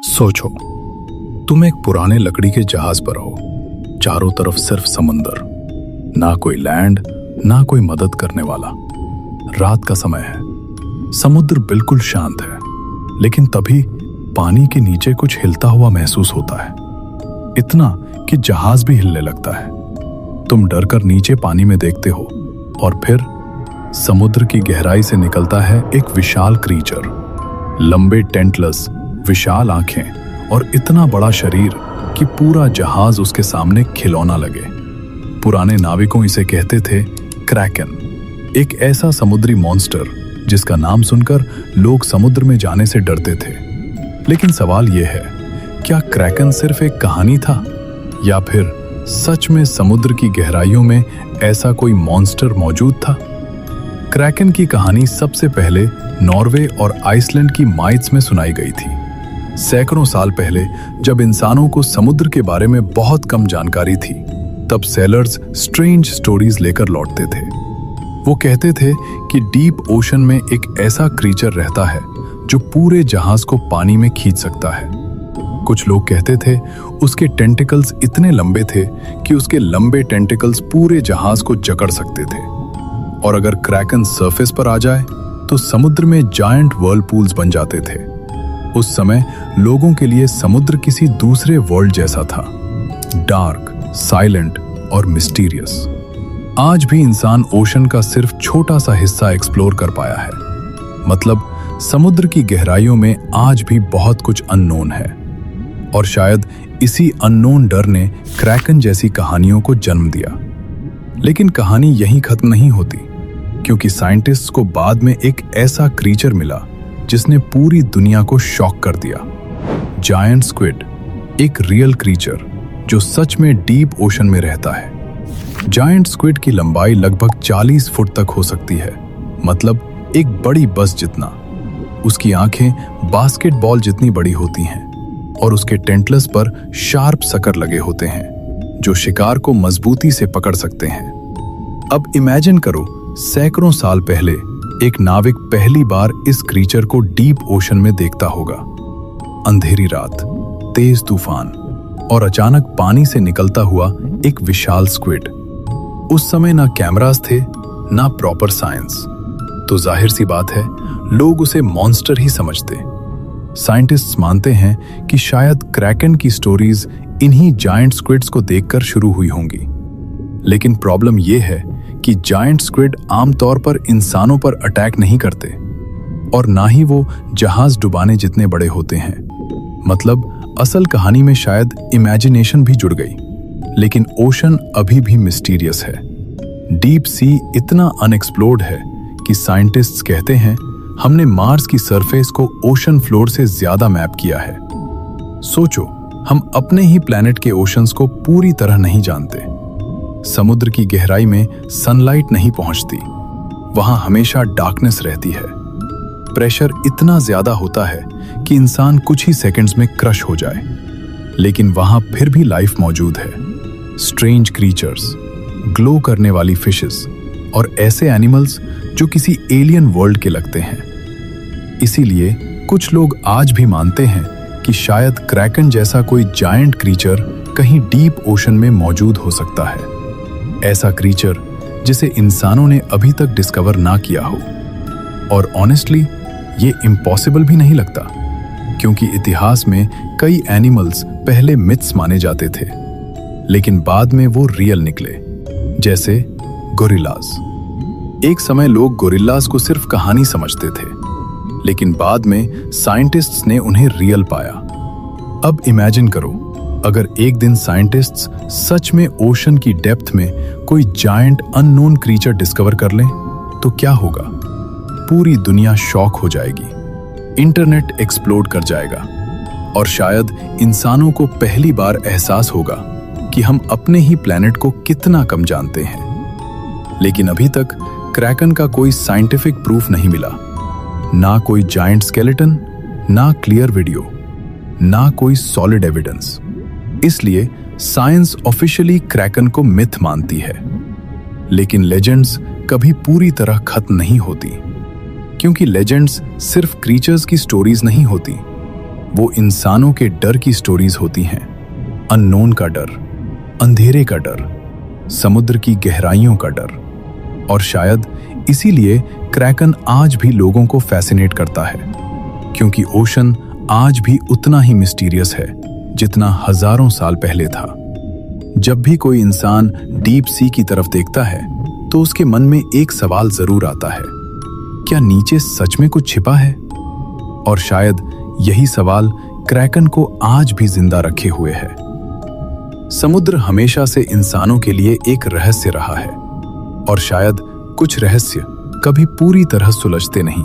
सोचो, तुम एक पुराने लकड़ी के जहाज पर हो। चारों तरफ सिर्फ समंदर, ना कोई लैंड, ना कोई मदद करने वाला। रात का समय है, समुद्र बिल्कुल शांत है, लेकिन तभी पानी के नीचे कुछ हिलता हुआ महसूस होता है, इतना कि जहाज भी हिलने लगता है। तुम डर कर नीचे पानी में देखते हो और फिर समुद्र की गहराई से निकलता है एक विशाल क्रीचर। लंबे टेंटलस, विशाल आंखें और इतना बड़ा शरीर कि पूरा जहाज उसके सामने खिलौना लगे। पुराने नाविकों इसे कहते थे क्रैकन, एक ऐसा समुद्री मॉन्स्टर जिसका नाम सुनकर लोग समुद्र में जाने से डरते थे। लेकिन सवाल यह है, क्या क्रैकन सिर्फ एक कहानी था या फिर सच में समुद्र की गहराइयों में ऐसा कोई मॉन्स्टर मौजूद था? क्रैकन की कहानी सबसे पहले नॉर्वे और आइसलैंड की माइट्स में सुनाई गई थी। सैकड़ों साल पहले जब इंसानों को समुद्र के बारे में बहुत कम जानकारी थी, तब सेलर्स स्ट्रेंज स्टोरीज लेकर लौटते थे। वो कहते थे कि डीप ओशन में एक ऐसा क्रीचर रहता है जो पूरे जहाज को पानी में खींच सकता है। कुछ लोग कहते थे उसके टेंटिकल्स इतने लंबे थे कि उसके लंबे टेंटिकल्स पूरे जहाज को जकड़ सकते थे, और अगर क्रैकन सरफेस पर आ जाए तो समुद्र में जायंट व्हर्लपूल्स बन जाते थे। उस समय लोगों के लिए समुद्र किसी दूसरे वर्ल्ड जैसा था, डार्क, साइलेंट और मिस्टीरियस। आज भी इंसान ओशन का सिर्फ छोटा सा हिस्सा एक्सप्लोर कर पाया है। मतलब समुद्र की गहराइयों में आज भी बहुत कुछ अननोन है, और शायद इसी अननोन डर ने क्रैकन जैसी कहानियों को जन्म दिया। लेकिन कहानी यहीं खत्म नहीं होती, क्योंकि साइंटिस्ट्स को बाद में एक ऐसा क्रीचर मिला जिसने पूरी दुनिया को शॉक कर दिया। जायंट स्क्विड, एक रियल क्रीचर जो सच में डीप ओशन में रहता है। जायंट स्क्विड की लंबाई लगभग 40 फुट तक हो सकती है, मतलब एक बड़ी बस जितना। उसकी आंखें बास्केटबॉल जितनी बड़ी होती हैं और उसके टेंटलस पर शार्प सकर लगे होते हैं जो शिकार को मजबूती से पकड़ सकते हैं। अब इमेजिन करो, सैकड़ों साल पहले एक नाविक पहली बार इस क्रीचर को डीप ओशन में देखता होगा। अंधेरी रात, तेज तूफान और अचानक पानी से निकलता हुआ एक विशाल स्क्विड। उस समय ना कैमरास थे, ना प्रॉपर साइंस, तो जाहिर सी बात है लोग उसे मॉन्स्टर ही समझते। साइंटिस्ट्स मानते हैं कि शायद क्रैकन की स्टोरीज इन्हीं जायंट स्क्विड्स को देखकर शुरू हुई होंगी। लेकिन प्रॉब्लम यह है कि जायंट स्क्विड आमतौर पर इंसानों पर अटैक नहीं करते, और ना ही वो जहाज डुबाने जितने बड़े होते हैं। मतलब असल कहानी में शायद इमेजिनेशन भी जुड़ गई, लेकिन ओशन अभी भी मिस्टीरियस है। डीप सी इतना अनएक्सप्लोर्ड है कि साइंटिस्ट्स कहते हैं हमने मार्स की सरफेस को ओशन फ्लोर से ज्यादा मैप किया है। सोचो, हम अपने ही प्लैनेट के ओशंस को पूरी तरह नहीं जानते। समुद्र की गहराई में सनलाइट नहीं पहुंचती, वहां हमेशा डार्कनेस रहती है। प्रेशर इतना ज्यादा होता है कि इंसान कुछ ही सेकंड्स में क्रश हो जाए, लेकिन वहां फिर भी लाइफ मौजूद है। स्ट्रेंज क्रीचर्स, ग्लो करने वाली फिशेस और ऐसे एनिमल्स जो किसी एलियन वर्ल्ड के लगते हैं। इसीलिए कुछ लोग आज भी मानते हैं कि शायद क्रैकन जैसा कोई जायंट क्रीचर कहीं डीप ओशन में मौजूद हो सकता है। ऐसा क्रीचर जिसे इंसानों ने अभी तक डिस्कवर ना किया हो। और ऑनेस्टली ये इम्पॉसिबल भी नहीं लगता, क्योंकि इतिहास में कई एनिमल्स पहले मिथ्स माने जाते थे, लेकिन बाद में वो रियल निकले, जैसे गोरिल्लास। एक समय लोग गोरिल्लास को सिर्फ कहानी समझते थे, लेकिन बाद में साइंटिस्ट्स ने उन्हें रियल पाया। अब इमेजिन करो, अगर एक दिन साइंटिस्ट्स सच में ओशन की डेप्थ में कोई जायंट अननोन क्रीचर डिस्कवर कर लें, तो क्या होगा? पूरी दुनिया शॉक हो जाएगी, इंटरनेट एक्सप्लोड कर जाएगा, और शायद इंसानों को पहली बार एहसास होगा कि हम अपने ही प्लैनेट को कितना कम जानते हैं। लेकिन अभी तक क्रैकन का कोई साइंटिफिक प्रूफ नहीं मिला, ना कोई जायंट स्केलेटन, ना क्लियर वीडियो, ना कोई सॉलिड एविडेंस। इसलिए साइंस ऑफिशियली क्रैकन को मिथ मानती है। लेकिन लेजेंड्स कभी पूरी तरह खत्म नहीं होती, क्योंकि लेजेंड्स सिर्फ क्रीचर्स की स्टोरीज नहीं होती, वो इंसानों के डर की स्टोरीज होती हैं। अननोन का डर, अंधेरे का डर, समुद्र की गहराइयों का डर। और शायद इसीलिए क्रैकन आज भी लोगों को फैसिनेट करता है, क्योंकि ओशन आज भी उतना ही मिस्टीरियस है जितना हजारों साल पहले था। जब भी कोई इंसान डीप सी की तरफ देखता है तो उसके मन में एक सवाल जरूर आता है, क्या नीचे सच में कुछ छिपा है? और शायद यही सवाल क्रैकन को आज भी जिंदा रखे हुए है। समुद्र हमेशा से इंसानों के लिए एक रहस्य रहा है, और शायद कुछ रहस्य कभी पूरी तरह सुलझते नहीं।